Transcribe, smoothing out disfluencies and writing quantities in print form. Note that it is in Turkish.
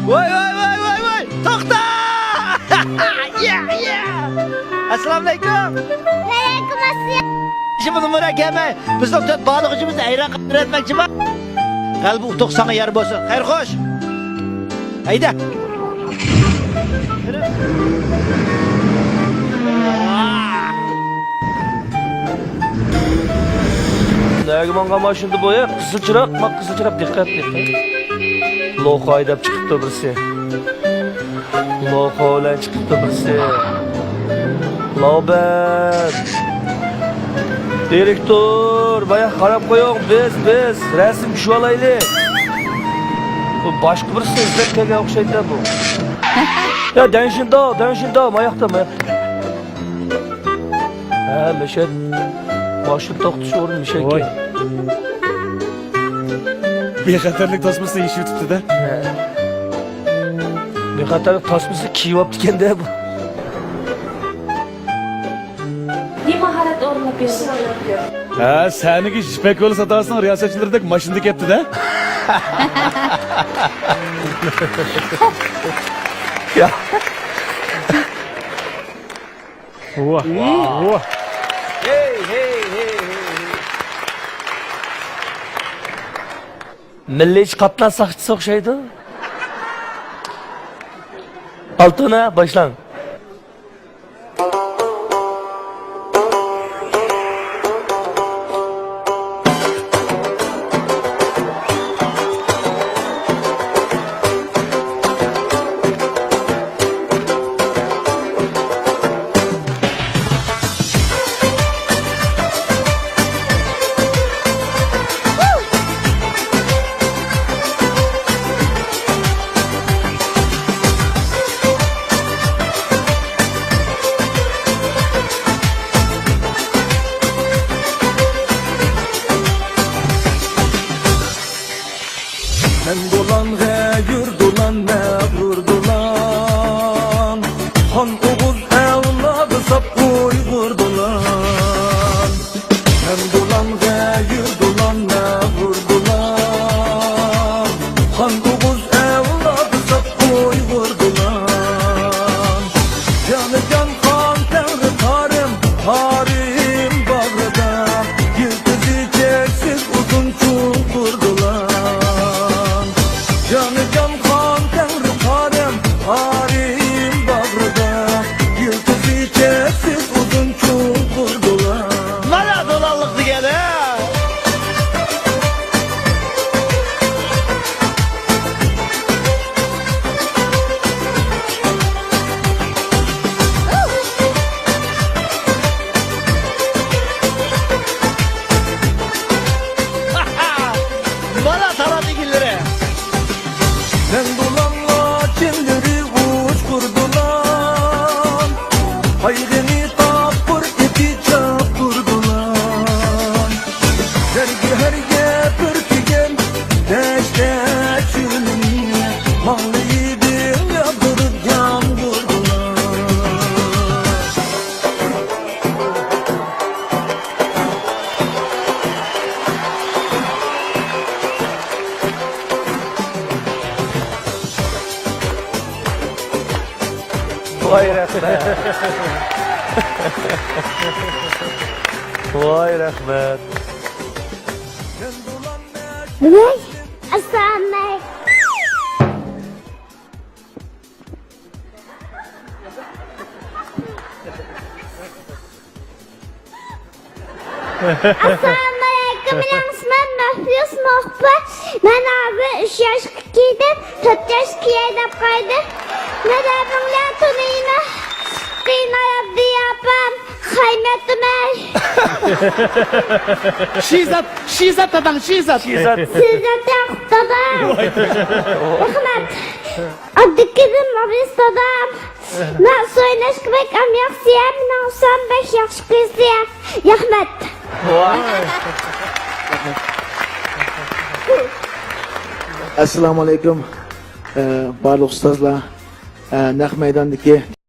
Voy voy voy voy voy. To'xta! Assalomu alaykum. Aleyküm assalam. Şimdi murakami. Bizning to'rt balıqchimizni ayron qilib etmoqchiman. Qalbi utuq sana yer bo'lsin. Xayr xo'sh. Hayda. Nagimanga maşında boya kızılçırak mak kızılçırak dikkat dikkat. Loho aydap çıkıptı birisi. Loho olan çıkıptı birisi. Loben. Direktör baya karab koyuyor biz resim şu alaylı. Bu başka birisi izlep kelgen okşaydı bu. Ya denşin da mayakta. Ha meşet. Başlık toktuş oğlum bir şey Oy. ki. Bexatarlik tasması iş tuttu da. Bir katarlık tasması kiyip diken de bu. Ne maharet orlap yazıyor? Ha, seniki jipek yolu satarsın riyasetçilerdek maşındık yaptı da. Ya. Oha. Hey. Milliç kaplan sakçısı okşaydı. Altına başlan. Men dolan yurdulan ne vurdulan Han Oğuz evladı sap uygurdulan Men dolan yurdulan ne vurdulan Han Oğuz evladı sap uygurdulan Canı can kan tevri harim bağrıda Yıldızı çeksiz uzun çukurdular Canı can kan tevri harim bağrıda Yıldızı çeksiz uzun çukurdular Mana dolanlık degani. Mana taradigillere. Ben dolanla kimleri uç kurdular Hayrını tapır iti çapurdular Herge pürtügen deşte çülünü Mallı yidim yadırıp yan vurdular Vay rahmet. Vay rahmet. Ne? Assalamu alaikum. Assalamu alaikum. Benim ismim Mahfuz Muhbir. Ben abi 3 yaş giydim. 4 yaş giydim kaydı. Ne de bunlar tunuyla. Kıyna yaptı yapam. Kıymetime. Şizat dadam, şizat. Şizat. Size taktadım. Rahmet. Adı kızım Mabis dadam. Ben soynaş kıbek am yaksıyam. Nausam 5 yaş kızıyam. Rahmet. Assalomu alaykum barliq ustozlar. Naq maydondagi